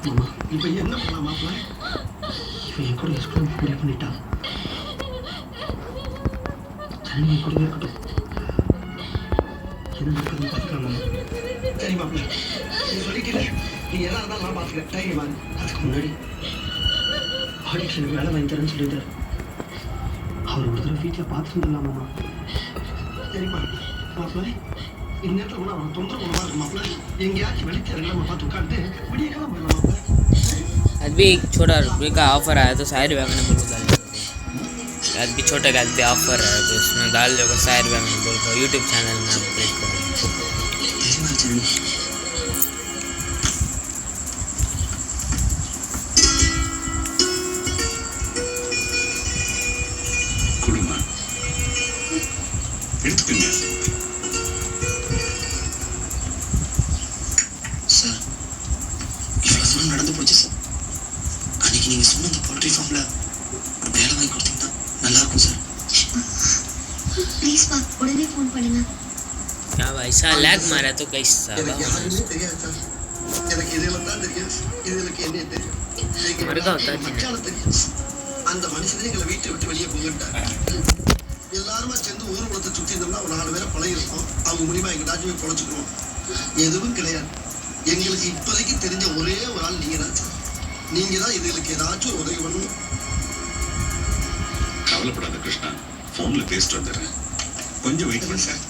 மாமா இப்போ என்ன பண்ணலாம் மாப்பிள்ள? இப்போ என் கூட எக்ஸ்பிளைன் முடிவு பண்ணிட்டா. ஜனனி என் கூடவே இருக்கட்டும். என்ன நடக்குதுன்னு பார்த்துக்கலாம் மாமா. சரி மாப்பிள்ள, நீ சொல்லிக்கல. நீ எதா இருந்தாலும் நான் பார்த்துக்கிறேன். டைம் வாங்க. அதுக்கு முன்னாடி ஆடிஷனுக்கு வேலை வாங்கி தரேன்னு சொல்லியிருந்தார். அவர் ஒரு தடவை வீட்டில் பார்த்துட்டு வந்துடலாம் மாமா. சரிம்மா மாப்பிள்ள, இந்நேரத்தில் கூட அவனை தொந்தரவு பண்ணமா இருக்கு மாப்பிள்ள. எங்கேயாச்சும் வெளிச்சம் நம்ம பார்த்து உட்காந்து விடிய காலம் போயிடலாம் மாப்பிள்ள. आज भी एक छोटा रुपये का ऑफर आया तो 100 रुपये मैंने बोल डाल आज भी छोटे का भी ऑफर है तो उसमें डाल दो 100 रुपये मैंने बोल कर यूट्यूब चैनल में अपडेट करूँ. சார் இவ்வளோ தூரம் நடந்து போச்சு சார். அன்னைக்கு நீங்கள் சொன்ன அந்த போல்ட்ரி ஃபார்மில் வேலை வாங்கி கொடுத்தீங்கன்னா நல்லாயிருக்கும் சார். ப்ளீஸ் பா, உடனே ஃபோன் பண்ணுங்க. क्या भाई सा लैग मारा तो कैसा எனக்கு யாருமே தெரியாது சார். எனக்கு இதெல்லாம் தான் தெரியும். இதுகளுக்கு என்ன தெரியும்? मरगा होता है மச்சான தெரியும். அந்த மனுஷனே எங்களை வீட்டை விட்டு வெளியே போகிட்டார். எல்லாருமே சேர்ந்து ஊர் குளத்தை சுற்றி இருந்தோம்னா ஒரு 4 பேரை பழகிருக்கோம். அவங்க மூலியமா எங்கேயாச்சும் போய் பொழைச்சிக்கிறோம். எதுவும் கிடையாது. எங்களுக்கு இப்போதைக்கு தெரிஞ்ச ஒரே ஒரு ஆள் நீங்க தான் சார். நீங்க தான் இதுகளுக்கு ஏதாச்சும் ஒரு உதவி பண்ணணும். கவலைப்படாத கிருஷ்ணா, போன்ல பேசிட்டு வந்துடுறேன். கொஞ்சம் வெயிட் பண்ணு சார்.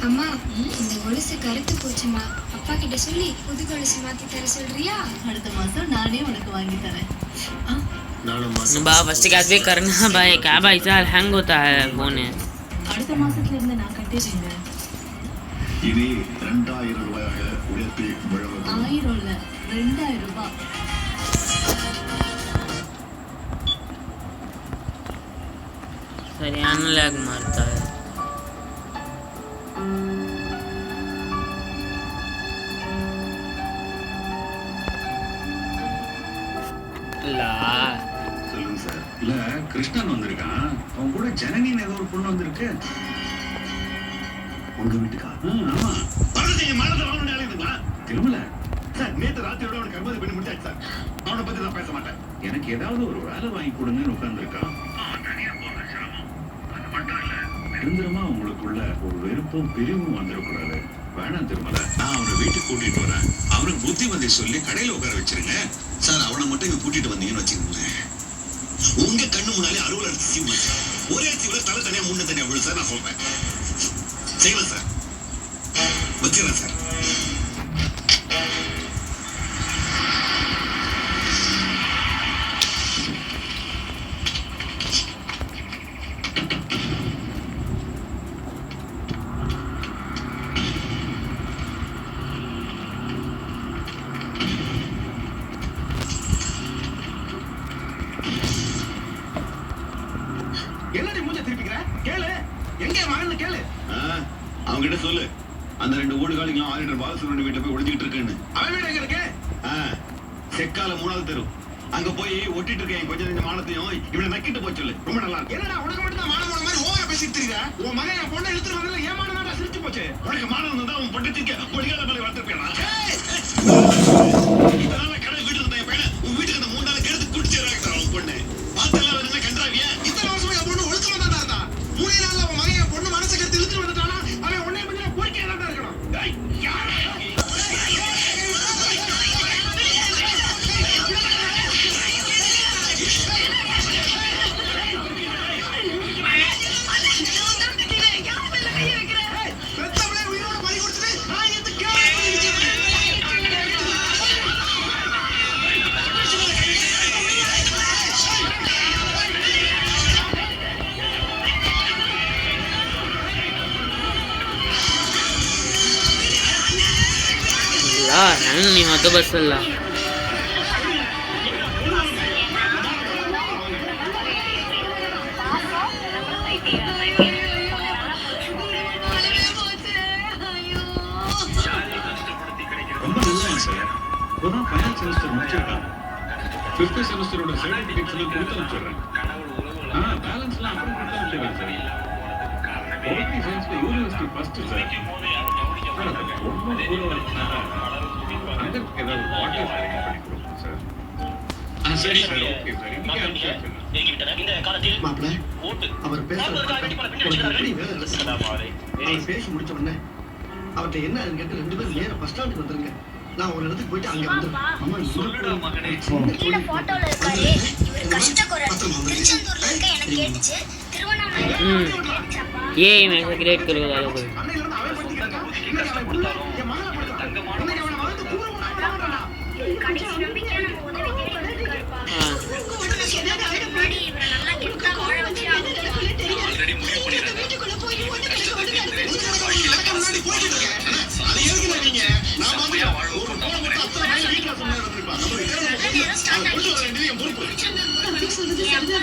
அம்மா, இந்த கொலுசு கருத்து போச்சுமா. அப்பா கிட்ட சொல்லி புது கொலுசு மாத்தி தர சொல்றியா? அடுத்த மாசம் நானே உனக்கு வாங்கி தரேன். बा फर्स्ट कैच भी करना भाई. क्या भाई साल हैंग होता है फोन है. அடுத்த மாசத்துல இருந்து நான் கட்டிடுறேங்க. இது 2000 ரூபாயாக உயர்த்தி வழங்கும். 1000 இல்ல 2000 ரூபாய். सरियाना लैग मारता है. ला சொல்லுங்க சார். இல்ல கிருஷ்ணன் வந்திருக்கான். அவன் கூட ஜனனின்னு ஏதோ ஒரு பொண்ணு வந்திருக்கு. உங்க வீட்டுக்கா? ஆமா. பரதேசி மனதை வாங்கணும் அழைக்குதுங்களா? திரும்பல சார். நேற்று ராத்திரியோட அவனுக்கு கர்மதி பண்ணி முடிச்சாச்சு சார். அவனை பத்தி நான் பேச மாட்டேன். எனக்கு ஏதாவது ஒரு வேலை வாங்கி கொடுங்கன்னு உட்கார்ந்துருக்கான். நிரந்தரமா உங்களுக்குள்ள ஒரு வெறுப்பும் பிரிவும் வந்துடக்கூடாது. வேணாம் திருமல. நான் அவனை வீட்டுக்கு கூட்டிட்டு வரேன். அவனுக்கு புத்திமதி சொல்லி கடையில உட்கார வச்சிருங்க சார். அவனை மட்டும் இங்க கூட்டிட்டு வந்தீங்கன்னு வச்சுக்கோங்களேன், உங்க கண்ணு முன்னாலே அறுவலை எடுத்து சீமா ஒரே சீவில தலை தனியா முன்ன தனியா விழு சார். நான் சொல்றேன் செய்வேன் சார். வச்சிடறேன் சார். என்னடி மூஞ்ச திருப்பிக்கிற? கேளு, எங்க மகன் கேளு. அவங்கிட்ட சொல்லு, அந்த 2 ஓடுகாலிகளும் ஆடிட்டர் பாலசுப்ரமணிய வீட்டை போய் ஒழிஞ்சிட்டு இருக்குன்னு. அவன் வீடு எங்க இருக்கு? செக்கால 3வது தெரு. அங்க போய் ஒட்டிட்டு இருக்கேன் கொஞ்சம் நெஞ்ச மானத்தையும் இவனை நக்கிட்டு போய் சொல்லு. ரொம்ப நல்லா இருக்கு. என்னடா உனக்கு மட்டும் தான் மானம் மாதிரி ஓவரா பேசிட்டு இருக்கீங்க. உன் மகன் என் பொண்ணை இழுத்துட்டு வரல, ஏன் மானம் தான் சிரிச்சு போச்சு. உனக்கு மானம் இருந்தா உன் பொண்ணுக்கு பொடிகால மேல வளர்த்துருப்பியா? இதனால கடை வீட்டுல இருந்த என் பையனை உன் வீட்டுக்கு அந்த 3 நாள் கெடுத்து குடிச்சிடறாங்க உன் பொண்ணு. பார்த்தெல்லாம் என்ன கண்டாவியா? இத்தனை வருஷமா என் பொண்ணு ஒழுக்கமா தான் இருந்தா. 3 நாள்ல உன் மகன் என் பொண்ணு மனசை கெடுத்து இழுத்துட்டு வந்துட்டானா அவன் உன்னை பத்தி கோரிக்கை தான் இருக்கணும். नहीं हो तो बस अल्लाह. ரொம்ப நல்லா சார். இப்போதான் ஃபைனல் செமஸ்டர் முடிச்சிருக்காங்க. 5th செமஸ்டரோட சர்டிஃபிகேட்ஸ் எல்லாம் கொடுத்து அனுப்பிச்சிடுறேன். பேலன்ஸ்லாம் அப்புறம் கொடுத்து அனுப்பிச்சிடுறேன் சார். பொலிட்டிக்கல் சயின்ஸ்ல யூனிவர்சிட்டி ஃபர்ஸ்ட் சார். ரொம்ப கூட வச்சுனா அங்கத்துக்கு ஏதாவது வாட்டர் பண்ணி கொடுப்போம் சார். சரி சார், ஓகே சார். இன்னைக்கு அனுப்பிச்சு மாப்பிள்ள அவர் பேசுறது எப்படி வேலை நடக்குது? அவர் பேசி முடிச்ச உடனே அவர்கிட்ட என்ன கேட்டு 2 பேரும் நேரா பஸ் ஸ்டாண்டுக்கு வந்துருங்க. நான் ஒரு இடத்துக்கு போயிட்டு அங்க வந்துடுறேன். அம்மா சொல்லுடா மகனே. கீழ போட்டோல இருக்காரு இவர் கஷ்டக்குரல் திருச்செந்தூர்ல இருக்க எனக்கு கேட்டுச்சு திருவண்ணாமலையில கேட்டுச்சப்பா ये मैं ऐसा क्रिएट करूँगा दादा को அன்னையில இருந்து அவன் படிக்கிறாங்க. இன்னைக்கு அவன் புள்ள என் மகனை படிக்கிறான். இன்னைக்கு அவனை வந்து கூற போறான். கடைசி நம்பிக்கையா நம்ம உதவி தேடி வந்திருக்காருப்பா हाँ முன்னாடி இவரை நல்லா கெட்டா வாழ வச்சு ஆல்ரெடி முடிவு பண்ணிடுறேன். நடக்க முன்னாடி போயிட்டு இருக்கேன். அது எதுக்கு நீங்க நான் வந்து ஒரு போன மட்டும் அத்தனை நாள் வீட்டுல சொன்னா இருந்திருப்பா. நம்ம வீட்டுல கொண்டு வர வேண்டியது என் பொறுப்பு.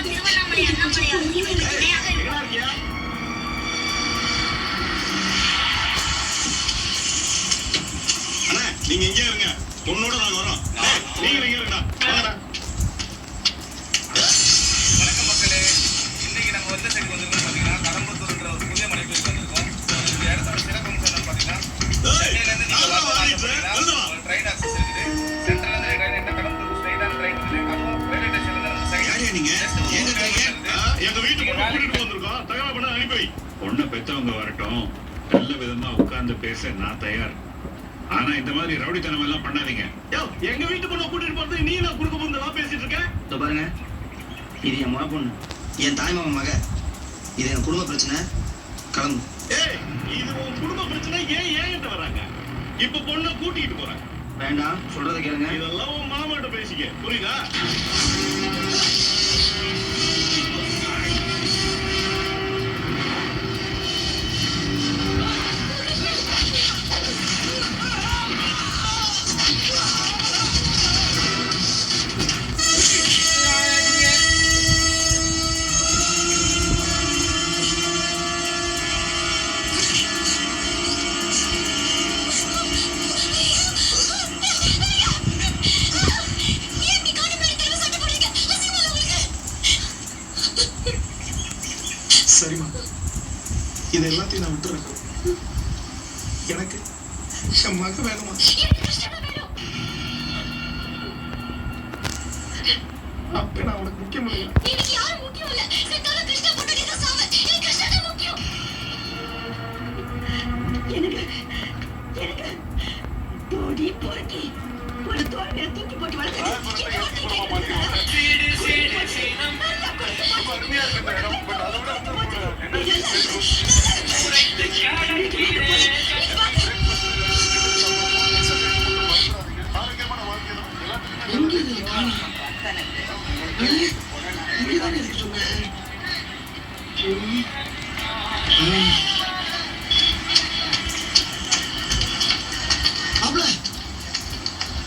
திருவண்ணாமலை அண்ணாமலை இவருக்கு துணையாக எங்கடா இருக்கியா? அண்ணா நீங்க எங்கே இருங்க, பொண்ணோட நாங்க வரோம். நீங்க எங்க இருங்கடா, வாங்கடா. வணக்கம் மக்களே, இன்னைக்கு நம்ம வந்த சைடு வந்திருக்கோம் பார்த்தீங்கன்னா கடம்பத்தூர்ன்ற ஒரு புதிய மலை கோயிலுக்கு வந்திருக்கோம். இந்த இடத்தோட சிறப்பம்சம் என்னன்னு பார்த்தீங்கன்னா சென்னையிலேருந்து நீங்கள் பார்த்தீங்கன்னா ஒரு ட்ரெயின் ஆக்சஸ் இருக்குது. சென்ட்ரலேருந்து ட்ரெயின் என்ன கடம்பத்தூர் ஸ்ட்ரைட்டான ட்ரெயின் இருக்குது. அதுவும் ரயில்வே ஸ்டேஷன்லேருந்து நம்ம சைடு யாரையா நீங்க? எங்க இருக்கீங்க? எங்க வீட்டுக்கு பொண்ணு கூட்டிட்டு வந்திருக்கோம். தகவல் பண்ண அனுப்பி வை. பொண்ணை பெற்றவங்க வரட்டும், நல்ல விதமா உட்கார்ந்து பேச நான் தயார். ஆனா இந்த மாதிரி ரவுடித்தனம் எல்லாம் பண்ணாதீங்க. யோ, எங்க வீட்டு பொண்ணை கூட்டிட்டு போறது நீ நான் குறுக்க போந்தெல்லாம் பேசிட்டு இருக்க? இதோ பாருங்க, இது என் முறை பொண்ணு, என் தாய்மாமன் மக. இது என் குடும்ப பிரச்சனை. கிளம்பு. ஏய், இது உன் குடும்ப பிரச்சனை. ஏன் ஏன்ட்ட வராங்க? இப்ப பொண்ணை கூட்டிட்டு போறாங்க. வேண்டாம், சொல்றதை கேளுங்க. இதெல்லாம் உன் மாமாட்ட பேசிக்க, புரியுதா? சரிம்மா, இது எல்லாத்தையும் நான் விட்டுறேன். எனக்கு என் மக வேணுமா? அப்ப நான் உனக்கு முக்கியம் இல்லையா? எனக்கு யாரும் முக்கியம் இல்ல செத்தால கிருஷ்ணா பொண்ணு தான் சாவ எனக்கு கிருஷ்ணா தான் முக்கியம் எனக்கு போடி போடி ஒரு தோல்வியை தூக்கி போட்டு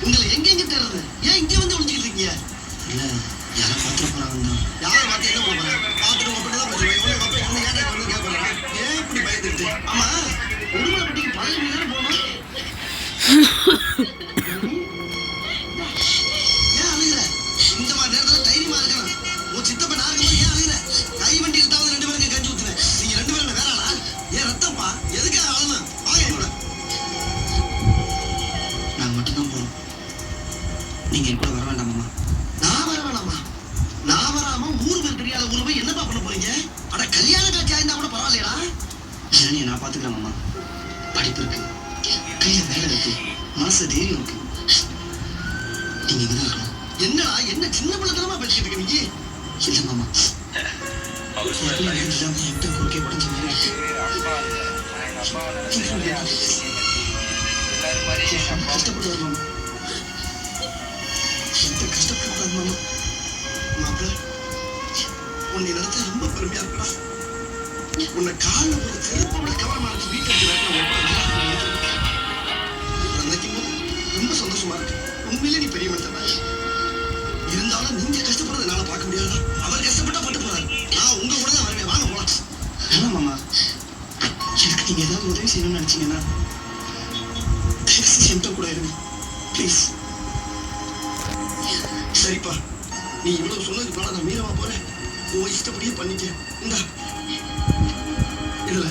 உங்களை எங்கெங்க தேடுறது? ஏன் இங்க வந்து ஒளிஞ்சுக்கிட்டு இருக்கீங்க? இல்ல, யாரை பார்த்துட போறாங்க? யாரை பார்த்து என்ன பண்ண போறாங்க? பார்த்துட்டு உங்க தான் பேசுவேன். ஏன் கேட்கறாங்க? ஏன் இப்படி பயந்துட்டு? ஆமா, உடுமலைப்பட்டிக்கு பழைய மீன் போகணும். ஏன் அழுகிற? இந்த மாதிரி நேரத்துல தைரியமா இருக்கணும். உன் சித்தப்ப நான் இருக்கும்போது ஏன் அழுகிற? கை வண்டி இழுத்தாவது 2 பேருக்கு கஞ்சி ஊத்துனேன். நீங்க 2 பேரும் வேற ஆளா? ஏன் ரத்தப்பா? எதுக்காக அழணும்? வாங்க கூட. நாங்க மட்டும்தான் போறோம். நீங்க என் கூட வர வேண்டாமா? நான் வர வேணாமா? நான் வராம ஊர் பேர் தெரியாத ஊர் போய் என்னப்பா பண்ண போறீங்க? அட கல்யாண காட்சி ஆயிருந்தா கூட பரவாயில்லையா? ஜனனியை நான் பாத்துக்கிறேன் மாமா. படிப்பு இருக்கு, கையில வேலை இருக்கு, மனசு தைரியம் இருக்கு. நீங்க இங்கதான் இருக்கணும். என்னடா என்ன சின்ன பிள்ளைத்தனமா பேசிக்கிட்டு இருக்க நீ? இல்ல மாமா, என்கிட்ட குறுக்கே உடஞ்ச மாதிரி இருக்கு. கஷ்டப்பட்டு வருவாங்க. எந்த கஷ்டப்படாத மாமா. மாப்பிள்ள, உன்னை நடத்த ரொம்ப பெருமையா இருக்கா? உன்னை காலில் ஒரு செருப்போட கவனமா இருக்கு வீட்டுக்கு நினைக்கும் போது ரொம்ப சந்தோஷமா இருக்கு. உண்மையிலே நீ பெரிய மனிதன். இருந்தாலும் நீங்க கஷ்டப்படுறத என்னால பார்க்க முடியாது. அவர் கஷ்டப்பட்டா பட்டு போறாரு. நான் உங்க கூட தான் வருவேன். வாங்க போலாம். ஆமா மாமா, எனக்கு நீங்க ஏதாவது உதவி செய்யணும்னு நினைச்சீங்கன்னா என்கிட்ட கூட இருங்க ப்ளீஸ். சரிப்பா, நீ இவ்வளவு சொன்னதுக்கு மேல நான் மீறவா போறேன். உன் இஷ்டப்படியே பண்ணிக்க. இந்தா இதுல